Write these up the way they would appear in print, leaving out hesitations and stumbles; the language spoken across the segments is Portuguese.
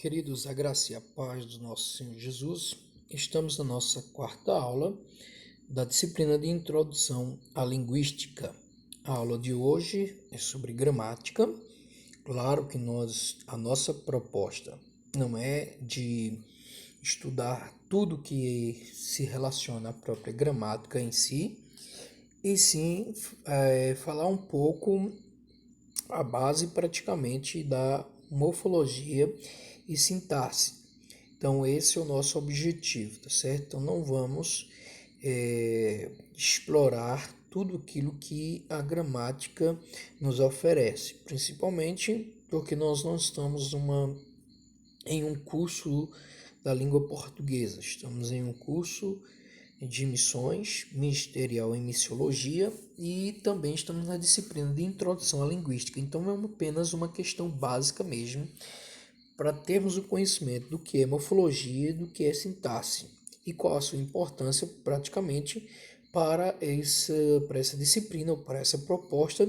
Queridos, a graça e a paz do nosso Senhor Jesus, estamos na nossa quarta aula da disciplina de Introdução à Linguística. A aula de hoje é sobre gramática. Claro que a nossa proposta não é de estudar tudo que se relaciona à própria gramática em si, e sim falar um pouco a base praticamente da morfologia e sintaxe. Então, esse é o nosso objetivo, tá certo? Então, não vamos explorar tudo aquilo que a gramática nos oferece, principalmente porque nós não estamos em um curso da língua portuguesa, estamos em um curso de missões, ministerial em missiologia, e também estamos na disciplina de introdução à linguística. Então é apenas uma questão básica mesmo para termos o conhecimento do que é morfologia e do que é sintaxe e qual a sua importância praticamente para essa disciplina ou para essa proposta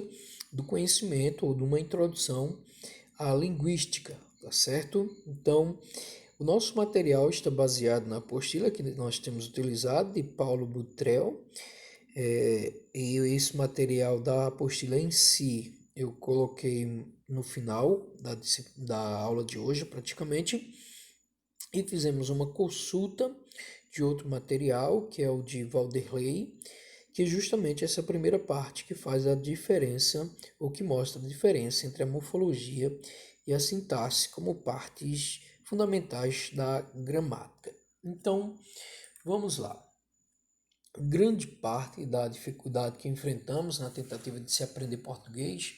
do conhecimento ou de uma introdução à linguística, tá certo? Então, o nosso material está baseado na apostila que nós temos utilizado de Paulo Butrel, e esse material da apostila em si eu coloquei no final da aula de hoje praticamente, e fizemos uma consulta de outro material que é o de Valderlei, que é justamente essa primeira parte que faz a diferença, ou que mostra a diferença entre a morfologia e a sintaxe como partes fundamentais da gramática. Então, vamos lá. Grande parte da dificuldade que enfrentamos na tentativa de se aprender português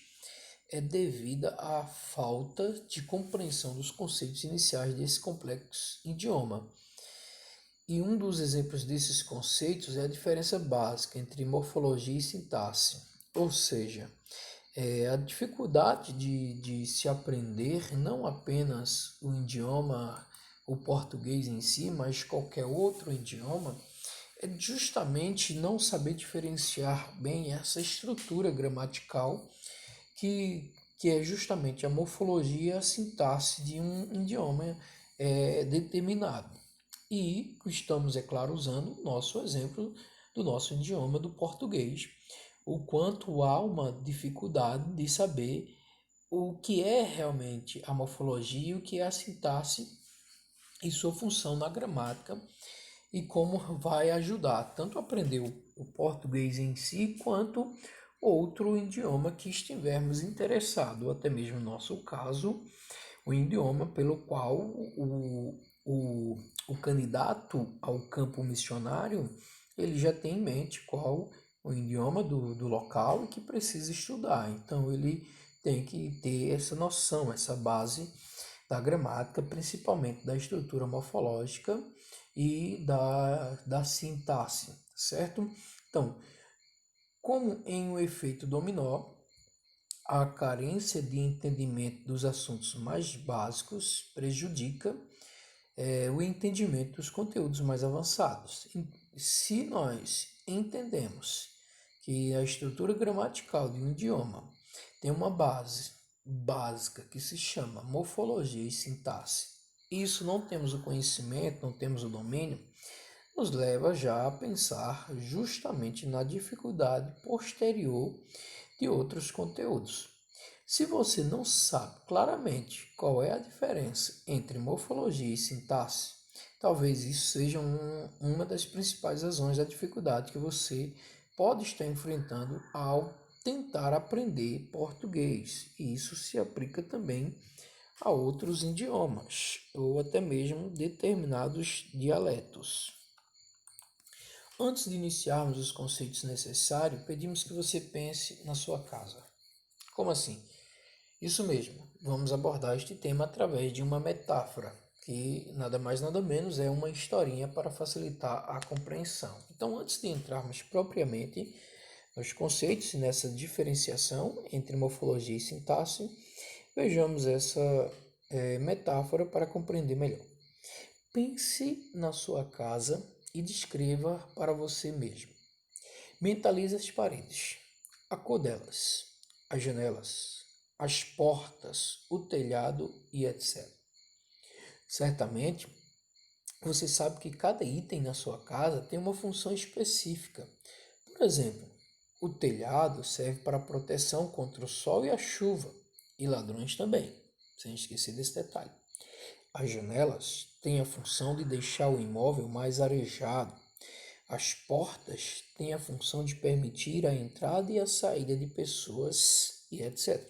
é devida à falta de compreensão dos conceitos iniciais desse complexo idioma. E um dos exemplos desses conceitos é a diferença básica entre morfologia e sintaxe, ou seja, a dificuldade de se aprender não apenas o idioma, o português em si, mas qualquer outro idioma, é justamente não saber diferenciar bem essa estrutura gramatical que é justamente a morfologia e a sintaxe de um idioma determinado. E estamos, é claro, usando o nosso exemplo do nosso idioma, do português, o quanto há uma dificuldade de saber o que é realmente a morfologia e o que é a sintaxe e sua função na gramática, e como vai ajudar tanto a aprender o português em si, quanto outro idioma que estivermos interessados, ou até mesmo no nosso caso, o idioma pelo qual o candidato ao campo missionário ele já tem em mente qual o idioma do local e que precisa estudar. Então ele tem que ter essa noção, essa base da gramática, principalmente da estrutura morfológica e da sintaxe, certo? Então, como em um efeito dominó, a carência de entendimento dos assuntos mais básicos prejudica o entendimento dos conteúdos mais avançados. Se nós entendemos que a estrutura gramatical de um idioma tem uma base básica que se chama morfologia e sintaxe, isso não temos o conhecimento, não temos o domínio, nos leva já a pensar justamente na dificuldade posterior de outros conteúdos. Se você não sabe claramente qual é a diferença entre morfologia e sintaxe, talvez isso seja uma das principais razões da dificuldade que você pode estar enfrentando ao tentar aprender português. E isso se aplica também a outros idiomas ou até mesmo determinados dialetos. Antes de iniciarmos os conceitos necessários, pedimos que você pense na sua casa. Como assim? Isso mesmo, vamos abordar este tema através de uma metáfora, que nada mais nada menos é uma historinha para facilitar a compreensão. Então, antes de entrarmos propriamente nos conceitos e nessa diferenciação entre morfologia e sintaxe, vejamos essa metáfora para compreender melhor. Pense na sua casa e descreva para você mesmo. Mentalize as paredes, a cor delas, as janelas, as portas, o telhado e etc. Certamente, você sabe que cada item na sua casa tem uma função específica. Por exemplo, o telhado serve para proteção contra o sol e a chuva, e ladrões também, sem esquecer desse detalhe. As janelas têm a função de deixar o imóvel mais arejado. As portas têm a função de permitir a entrada e a saída de pessoas e etc.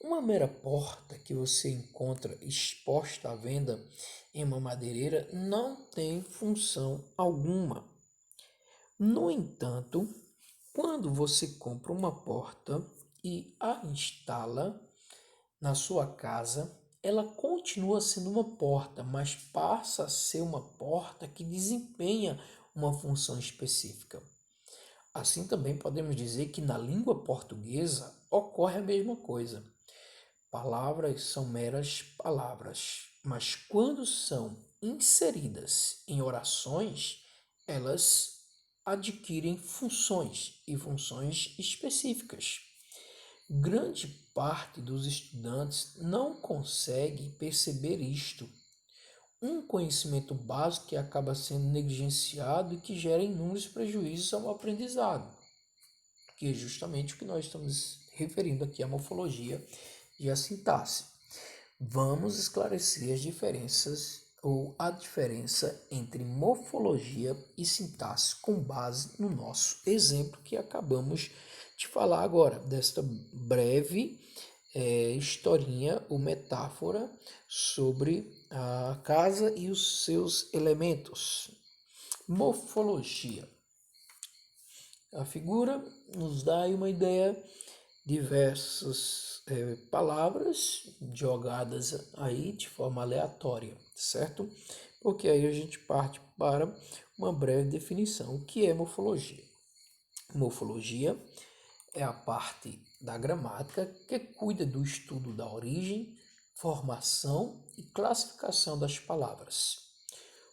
Uma mera porta que você encontra exposta à venda em uma madeireira não tem função alguma. No entanto, quando você compra uma porta e a instala na sua casa, ela continua sendo uma porta, mas passa a ser uma porta que desempenha uma função específica. Assim também podemos dizer que na língua portuguesa ocorre a mesma coisa. Palavras são meras palavras, mas quando são inseridas em orações, elas adquirem funções e funções específicas. Grande parte dos estudantes não consegue perceber isto. Um conhecimento básico que acaba sendo negligenciado e que gera inúmeros prejuízos ao aprendizado, que é justamente o que nós estamos referindo aqui à morfologia e à sintaxe. Vamos esclarecer as diferenças ou a diferença entre morfologia e sintaxe com base no nosso exemplo que acabamos de falar agora, desta breve historinha ou metáfora sobre a casa e os seus elementos. Morfologia. A figura nos dá uma ideia, diversas palavras jogadas aí de forma aleatória, certo? Porque aí a gente parte para uma breve definição. O que é morfologia? Morfologia é a parte da gramática que cuida do estudo da origem, formação e classificação das palavras.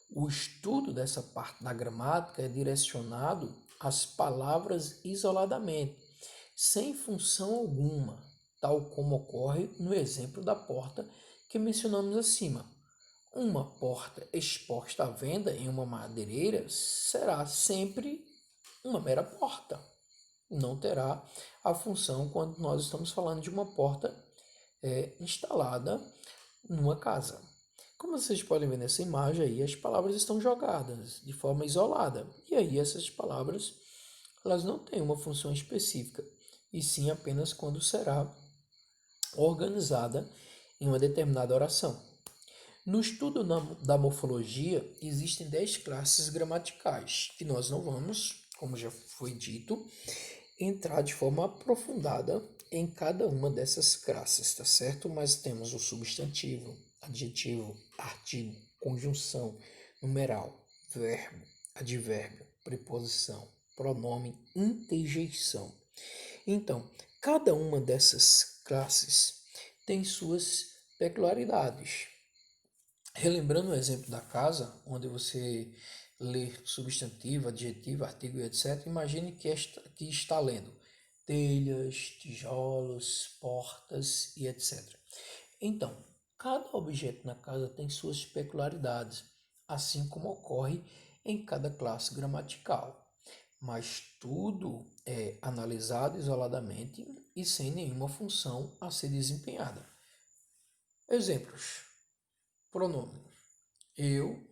O estudo dessa parte da gramática é direcionado às palavras isoladamente, sem função alguma, tal como ocorre no exemplo da porta que mencionamos acima. Uma porta exposta à venda em uma madeireira será sempre uma mera porta. Não terá a função quando nós estamos falando de uma porta instalada numa casa. Como vocês podem ver nessa imagem aí, as palavras estão jogadas de forma isolada. E aí essas palavras, elas não têm uma função específica, e sim apenas quando será organizada em uma determinada oração. No estudo da morfologia, existem 10 classes gramaticais, que nós não vamos, como já foi dito, entrar de forma aprofundada em cada uma dessas classes, tá certo? Mas temos o substantivo, adjetivo, artigo, conjunção, numeral, verbo, advérbio, preposição, pronome, interjeição. Então, cada uma dessas classes tem suas peculiaridades. Relembrando o exemplo da casa, onde você lê substantivo, adjetivo, artigo e etc., imagine que está lendo telhas, tijolos, portas e etc. Então, cada objeto na casa tem suas peculiaridades, assim como ocorre em cada classe gramatical, mas tudo é analisado isoladamente e sem nenhuma função a ser desempenhada. Exemplos: pronome: eu,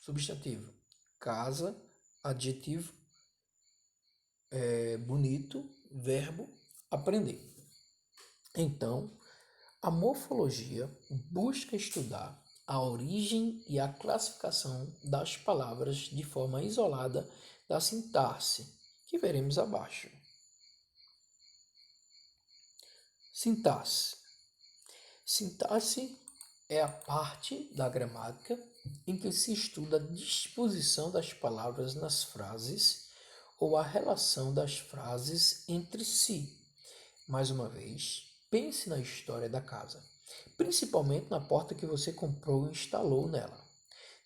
substantivo; casa, adjetivo; bonito, verbo; aprender. Então, a morfologia busca estudar a origem e a classificação das palavras de forma isolada da sintaxe, que veremos abaixo. Sintaxe. Sintaxe é a parte da gramática em que se estuda a disposição das palavras nas frases ou a relação das frases entre si. Mais uma vez, pense na história da casa, principalmente na porta que você comprou e instalou nela.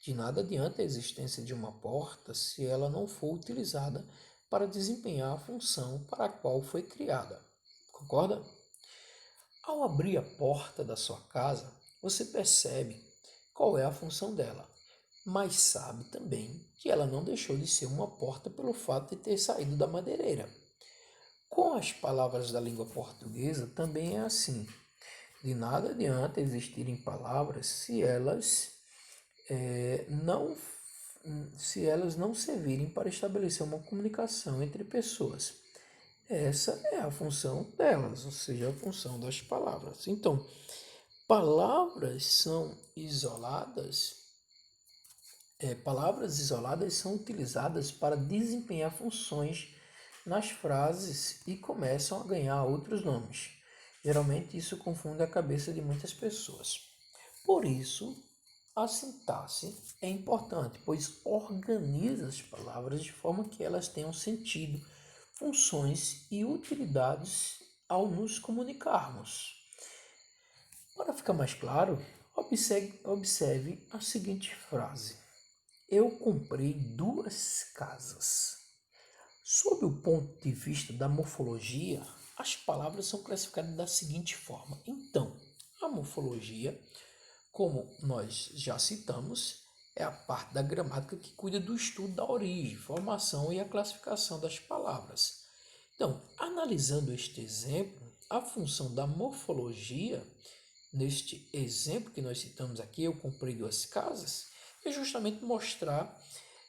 De nada adianta a existência de uma porta se ela não for utilizada para desempenhar a função para a qual foi criada. Concorda? Ao abrir a porta da sua casa, você percebe qual é a função dela, mas sabe também que ela não deixou de ser uma porta pelo fato de ter saído da madeireira. Com as palavras da língua portuguesa também é assim. De nada adianta existirem palavras não se elas não servirem para estabelecer uma comunicação entre pessoas. Essa é a função delas, ou seja, a função das palavras. Então, palavras isoladas são utilizadas para desempenhar funções nas frases e começam a ganhar outros nomes. Geralmente isso confunde a cabeça de muitas pessoas. Por isso, a sintaxe é importante, pois organiza as palavras de forma que elas tenham sentido, funções e utilidades ao nos comunicarmos. Para ficar mais claro, observe a seguinte frase: eu comprei 2 casas. Sob o ponto de vista da morfologia, as palavras são classificadas da seguinte forma. Então, a morfologia, como nós já citamos, é a parte da gramática que cuida do estudo da origem, formação e a classificação das palavras. Então, analisando este exemplo, a função da morfologia, neste exemplo que nós citamos aqui, eu comprei 2 casas, é justamente mostrar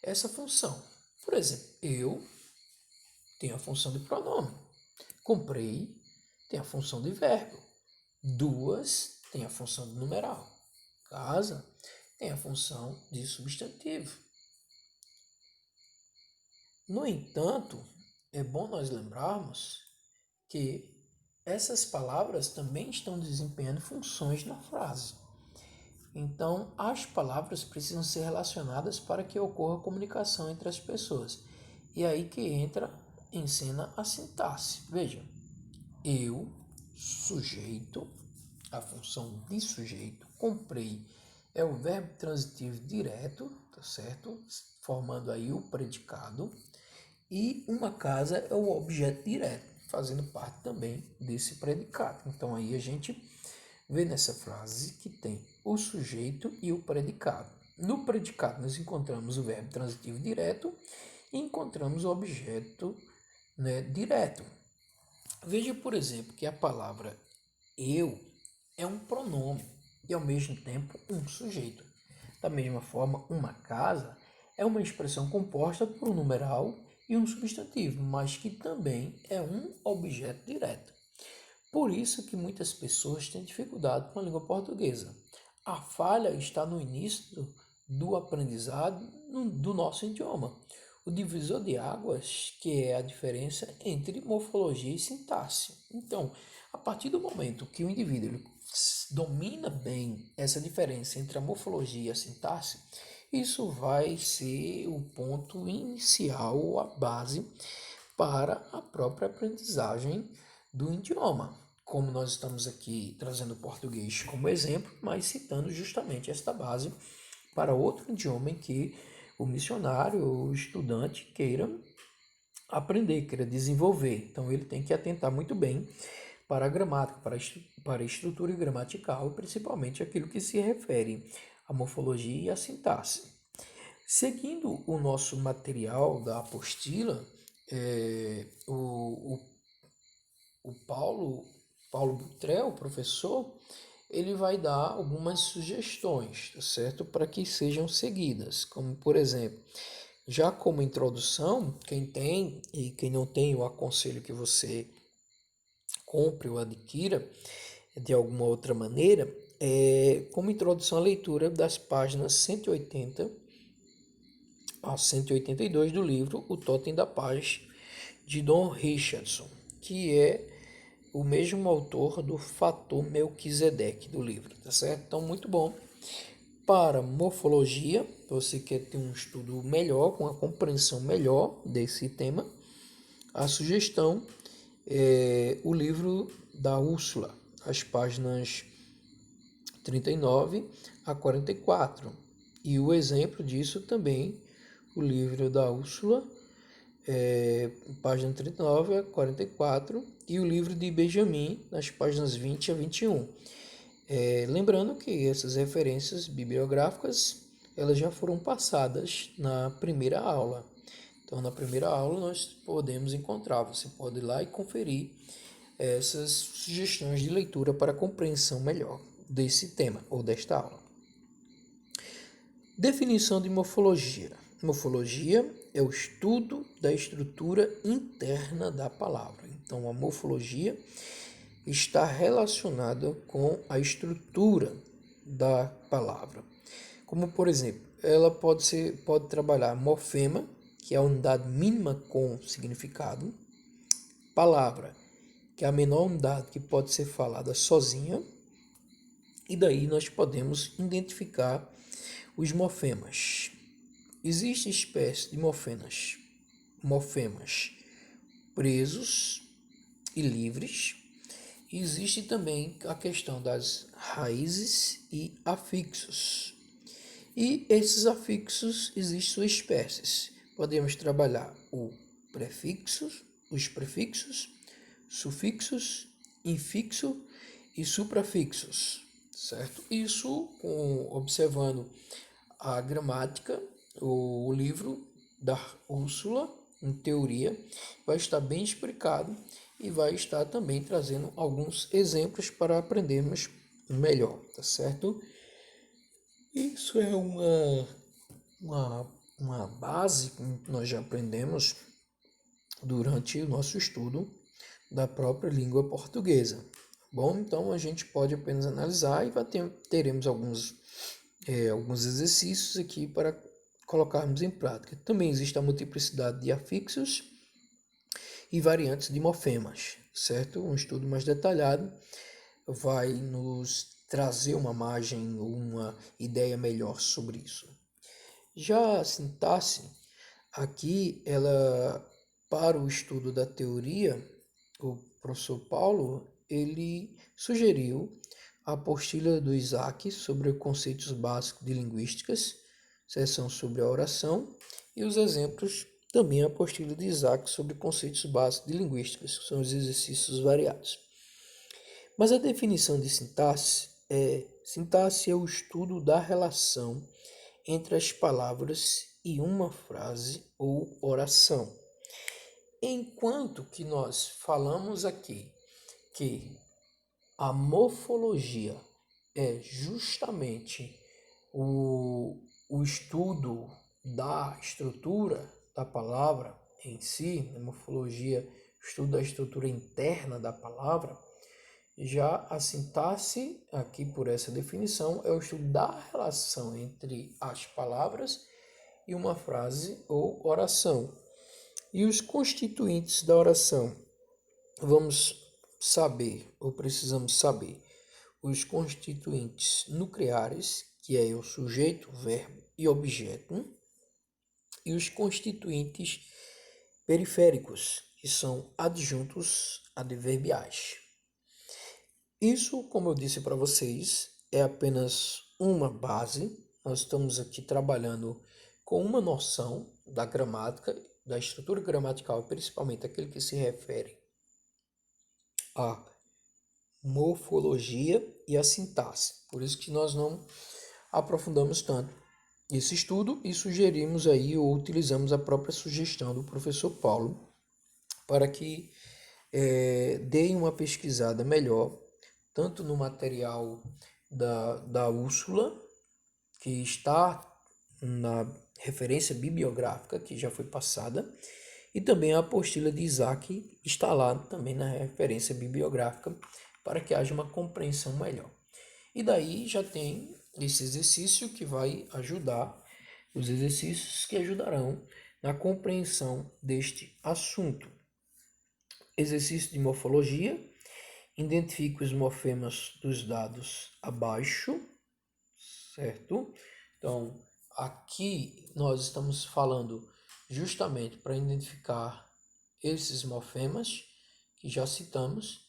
essa função. Por exemplo, eu tenho a função de pronome, comprei tem a função de verbo, 2 tem a função de numeral, casa tem a função de substantivo. No entanto, é bom nós lembrarmos que essas palavras também estão desempenhando funções na frase. Então, as palavras precisam ser relacionadas para que ocorra comunicação entre as pessoas. E aí que entra em cena a sintaxe. Veja, eu, sujeito, a função de sujeito, comprei, é o verbo transitivo direto, tá certo? Formando aí o predicado. E uma casa é o objeto direto, fazendo parte também desse predicado. Então aí a gente vê nessa frase que tem o sujeito e o predicado. No predicado nós encontramos o verbo transitivo direto e encontramos o objeto, né, direto. Veja, por exemplo, que a palavra eu é um pronome e ao mesmo tempo um sujeito. Da mesma forma, uma casa é uma expressão composta por um numeral e um substantivo, mas que também é um objeto direto. Por isso que muitas pessoas têm dificuldade com a língua portuguesa. A falha está no início do aprendizado do nosso idioma. O divisor de águas, que é a diferença entre morfologia e sintaxe. Então, a partir do momento que o indivíduo domina bem essa diferença entre a morfologia e a sintaxe, isso vai ser o ponto inicial, a base para a própria aprendizagem do idioma. Como nós estamos aqui trazendo o português como exemplo, mas citando justamente esta base para outro idioma em que o missionário ou o estudante queira aprender, queira desenvolver. Então ele tem que atentar muito bem para a gramática, para a estrutura gramatical e principalmente aquilo que se refere à morfologia e à sintaxe. Seguindo o nosso material da apostila, o Paulo Butrel, o professor, ele vai dar algumas sugestões, tá certo? Para que sejam seguidas, como por exemplo, já como introdução, quem tem e quem não tem, eu aconselho que você compre ou adquira de alguma outra maneira, como introdução à leitura das páginas 180 a 182 do livro O Totem da Paz, de Don Richardson, que é o mesmo autor do Fator Melquisedeque do livro, tá certo? Então, muito bom. Para morfologia, você quer ter um estudo melhor, com a compreensão melhor desse tema, a sugestão é o livro da Úrsula, as páginas 39 a 44. E o exemplo disso também, o livro da Úrsula, página 39 a 44, e o livro de Benjamin, nas páginas 20 a 21. Lembrando que essas referências bibliográficas elas já foram passadas na primeira aula. Então, na primeira aula nós podemos encontrar, você pode ir lá e conferir essas sugestões de leitura para compreensão melhor desse tema ou desta aula. Definição de morfologia. Morfologia é o estudo da estrutura interna da palavra. Então, a morfologia está relacionada com a estrutura da palavra. Como, por exemplo, ela pode trabalhar morfema, que é a unidade mínima com significado, palavra, que é a menor unidade que pode ser falada sozinha, e daí nós podemos identificar os morfemas. Existem espécies de morfemas presos e livres. Existe também a questão das raízes e afixos. E esses afixos existem suas espécies. Podemos trabalhar os prefixos, sufixos, infixo e suprafixos, certo? Isso observando a gramática, o livro da Úrsula, em teoria, vai estar bem explicado e vai estar também trazendo alguns exemplos para aprendermos melhor, tá certo? Isso é uma base que nós já aprendemos durante o nosso estudo da própria língua portuguesa. Bom, então a gente pode apenas analisar e teremos alguns exercícios aqui para colocarmos em prática. Também existe a multiplicidade de afixos e variantes de morfemas, certo? Um estudo mais detalhado vai nos trazer uma margem ou uma ideia melhor sobre isso. Já a sintaxe, aqui, ela, para o estudo da teoria, o professor Paulo, ele sugeriu a apostila do Isaac sobre conceitos básicos de linguísticas, seção sobre a oração, e os exemplos também a apostila de Isaac sobre conceitos básicos de linguísticas, que são os exercícios variados. Mas a definição de sintaxe é o estudo da relação entre as palavras e uma frase ou oração. Enquanto que nós falamos aqui que a morfologia é justamente o estudo da estrutura da palavra em si, a morfologia, o estudo da estrutura interna da palavra, já a sintaxe, aqui por essa definição, é o estudo da relação entre as palavras e uma frase ou oração. E os constituintes da oração? Vamos saber, ou precisamos saber, os constituintes nucleares, que é o sujeito, verbo e objeto, e os constituintes periféricos, que são adjuntos adverbiais. Isso, como eu disse para vocês, é apenas uma base. Nós estamos aqui trabalhando com uma noção da gramática, da estrutura gramatical, principalmente aquele que se refere à morfologia e à sintaxe. Por isso que nós não aprofundamos tanto esse estudo e sugerimos aí ou utilizamos a própria sugestão do professor Paulo para que deem uma pesquisada melhor, tanto no material da Úrsula, que está na referência bibliográfica que já foi passada, e também a apostila de Isaac está lá também na referência bibliográfica, para que haja uma compreensão melhor. E daí já tem esse exercício que vai ajudar, os exercícios que ajudarão na compreensão deste assunto. Exercício de morfologia. Identifique os morfemas dos dados abaixo, certo? Então, aqui nós estamos falando justamente para identificar esses morfemas que já citamos,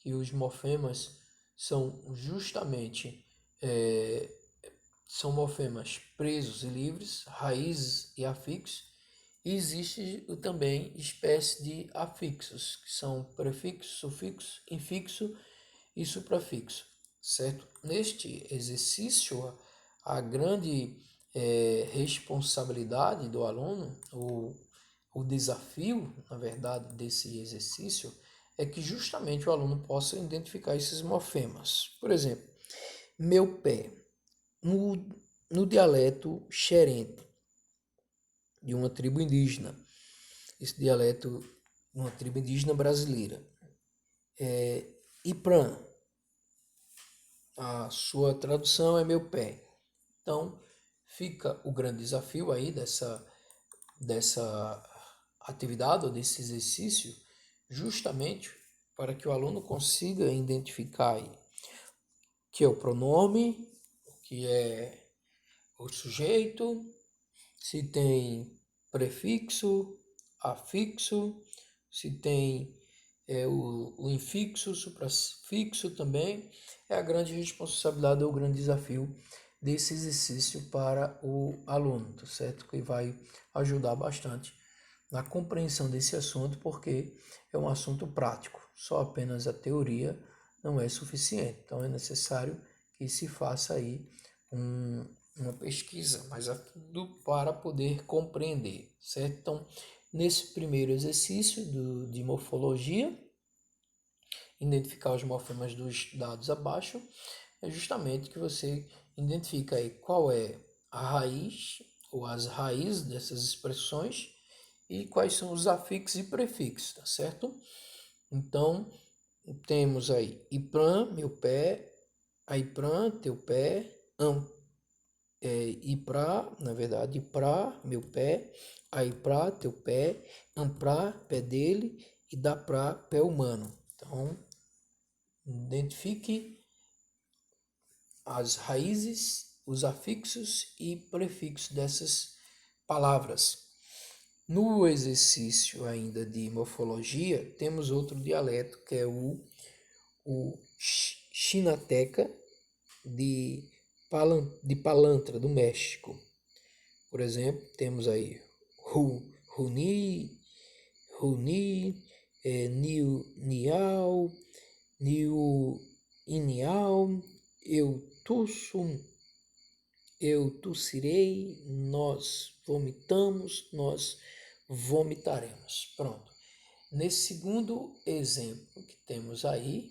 que os morfemas são justamente são morfemas presos e livres, raízes e afixos. E existe também espécie de afixos, que são prefixo, sufixo, infixo e suprafixo. certo? Neste exercício, a grande responsabilidade do aluno, o desafio, na verdade, desse exercício, é que justamente o aluno possa identificar esses morfemas. Por exemplo, meu pé, no, no dialeto xerente, de uma tribo indígena, esse dialeto de uma tribo indígena brasileira. Ipran, a sua tradução é meu pé. Então, fica o grande desafio aí dessa atividade ou desse exercício, justamente para que o aluno consiga identificar aí, que é o pronome, que é o sujeito, se tem prefixo, afixo, se tem o infixo, suprafixo também. É a grande responsabilidade, o grande desafio desse exercício para o aluno, tá certo? Que vai ajudar bastante na compreensão desse assunto, porque é um assunto prático. Só apenas a teoria não é suficiente. Então é necessário que se faça aí uma pesquisa mais a fundo para poder compreender, certo? Então, nesse primeiro exercício de morfologia, identificar os morfemas dos dados abaixo, é justamente que você identifica aí qual é a raiz ou as raízes dessas expressões e quais são os afixos e prefixos, tá certo? Então, temos aí Ipran, meu pé, Aipran, teu pé, Iprá, na verdade, Iprá, meu pé, Aiprá, teu pé, Amprá, pé dele e Daprá, pé humano. Então, identifique as raízes, os afixos e prefixos dessas palavras. No exercício ainda de morfologia, temos outro dialeto que é o Xinateca de Palantra, do México. Por exemplo, temos aí Runi, Nial, Niu, Inial, eu tossirei, nós vomitamos, nós vomitaremos. Pronto. Nesse segundo exemplo que temos aí,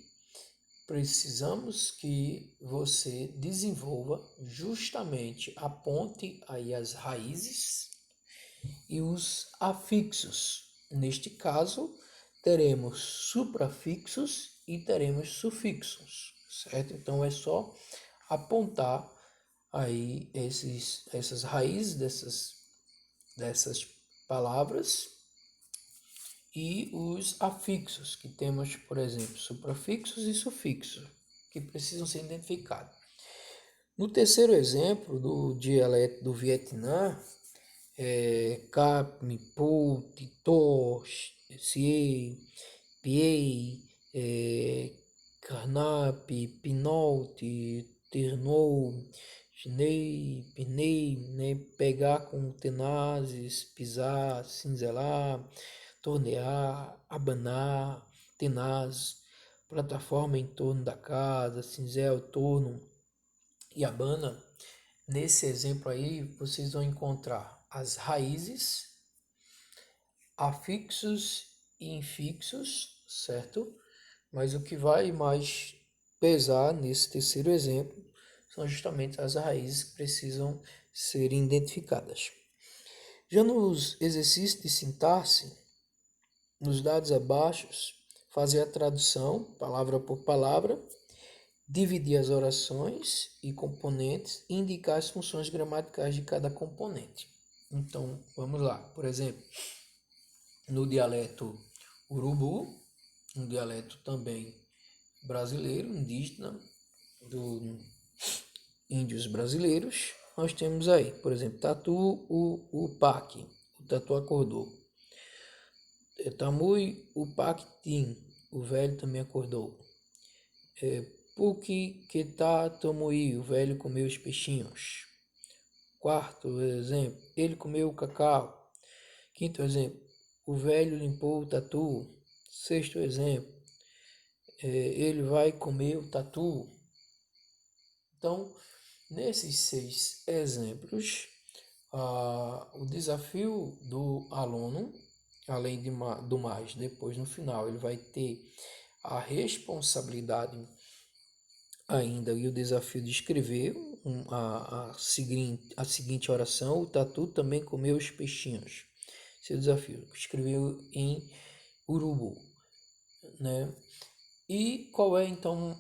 precisamos que você desenvolva justamente, aponte aí as raízes e os afixos. Neste caso, teremos suprafixos e teremos sufixos, certo? Então é só apontar aí essas raízes dessas palavras e os afixos, que temos, por exemplo, suprafixos e sufixos, que precisam ser identificados. No terceiro exemplo do dialeto do Vietnã, Cap, Pu, Tito, Sie, Piei, Carnap, Pinault, Ternou, Chinei, Pinei, né? Pegar com tenazes, pisar, cinzelar, tornear, abanar, tenaz, plataforma em torno da casa, cinzel, torno e abana. Nesse exemplo aí, vocês vão encontrar as raízes, afixos e infixos, certo? Mas o que vai mais pesar nesse terceiro exemplo são justamente as raízes que precisam ser identificadas. Já nos exercícios de sintaxe, nos dados abaixo, fazer a tradução, palavra por palavra, dividir as orações e componentes e indicar as funções gramaticais de cada componente. Então, vamos lá. Por exemplo, no dialeto urubu, um dialeto também brasileiro, indígena, dos índios brasileiros, nós temos aí, por exemplo, tatu, o pac, o tatu acordou. Tamui, o pactim, o velho também acordou. Puki, que tá, tomui, o velho comeu os peixinhos. Quarto exemplo, ele comeu o cacau. Quinto exemplo, o velho limpou o tatu. Sexto exemplo, ele vai comer o tatu. Então, nesses 6 exemplos, o desafio do aluno, além do mais, depois no final, ele vai ter a responsabilidade ainda e o desafio de escrever a seguinte oração: o tatu também comeu os peixinhos. Seu desafio, escreveu em urubu, né? E qual é então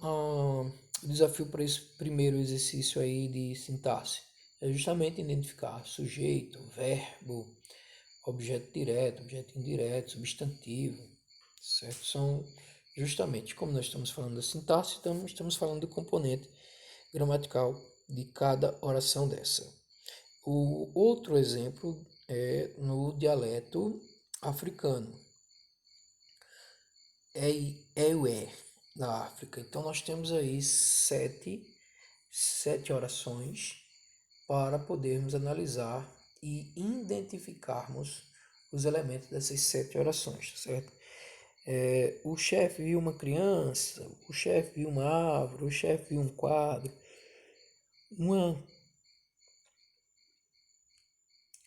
o desafio para esse primeiro exercício aí de sintaxe? É justamente identificar sujeito, verbo, objeto direto, objeto indireto, substantivo, certo? São justamente, como nós estamos falando da sintaxe, então estamos falando do componente gramatical de cada oração dessa. O outro exemplo é no dialeto africano, Ewe, da África. Então nós temos aí sete orações para podermos analisar e identificarmos os elementos dessas 7 orações, certo? O chefe viu uma criança, o chefe viu uma árvore, o chefe viu um quadro,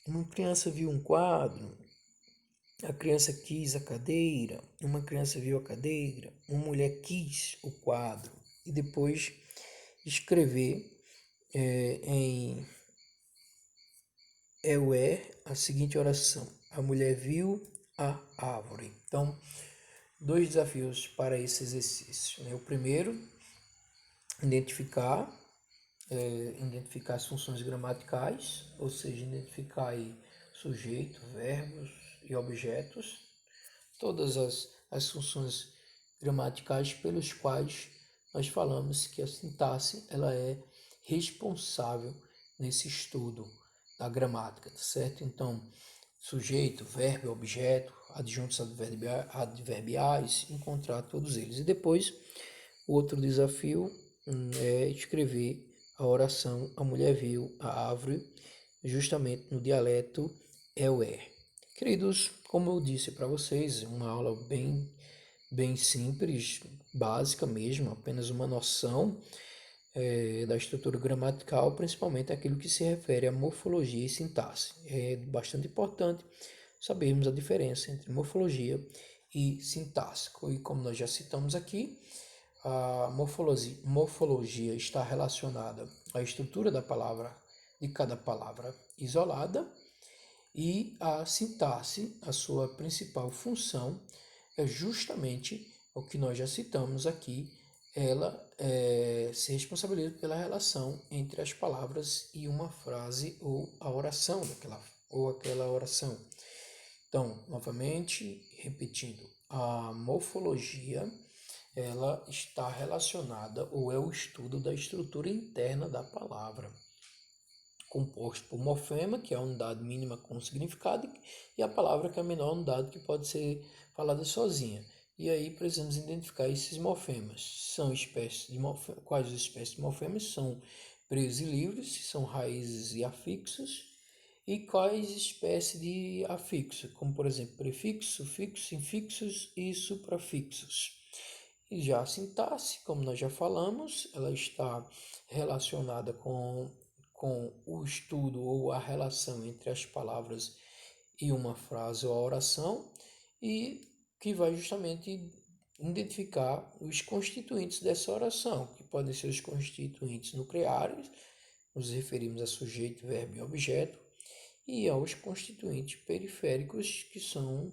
uma criança viu um quadro, a criança quis a cadeira, uma criança viu a cadeira, uma mulher quis o quadro. E depois escrever em Eué a seguinte oração: a mulher viu a árvore. Então, 2 desafios para esse exercício, né? O primeiro, identificar as funções gramaticais, ou seja, identificar aí sujeito, verbos e objetos, todas as funções gramaticais pelos quais nós falamos que a sintaxe ela é responsável nesse estudo da gramática, tá certo? Então, sujeito, verbo, objeto, adjuntos adverbiais, encontrar todos eles. E depois, o outro desafio é escrever a oração A Mulher Viu a Árvore, justamente no dialeto Eué. Queridos, como eu disse para vocês, uma aula bem simples, básica mesmo, apenas uma noção da estrutura gramatical, principalmente aquilo que se refere à morfologia e sintaxe. É bastante importante sabermos a diferença entre morfologia e sintaxe. E como nós já citamos aqui, a morfologia está relacionada à estrutura da palavra, de cada palavra isolada, e a sintaxe, a sua principal função, é justamente o que nós já citamos aqui, ela se responsabiliza pela relação entre as palavras e uma frase ou a oração aquela oração. Então, novamente, repetindo, a morfologia ela está relacionada ou é o estudo da estrutura interna da palavra, composto por morfema, que é a unidade mínima com significado, e a palavra que é a menor unidade que pode ser falada sozinha. E aí precisamos identificar esses morfemas. São espécies de quais as espécies de morfemas? São presos e livres, são raízes e afixos, e quais espécies de afixo, como por exemplo prefixo, sufixo, infixos e suprafixos. E já a sintaxe, como nós já falamos, ela está relacionada com o estudo ou a relação entre as palavras e uma frase ou a oração, e que vai justamente identificar os constituintes dessa oração, que podem ser os constituintes nucleares, nos referimos a sujeito, verbo e objeto, e aos constituintes periféricos, que são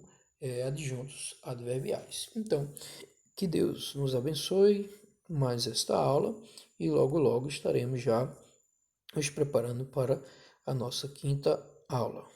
adjuntos adverbiais. Então, que Deus nos abençoe mais esta aula e logo estaremos já nos preparando para a nossa quinta aula.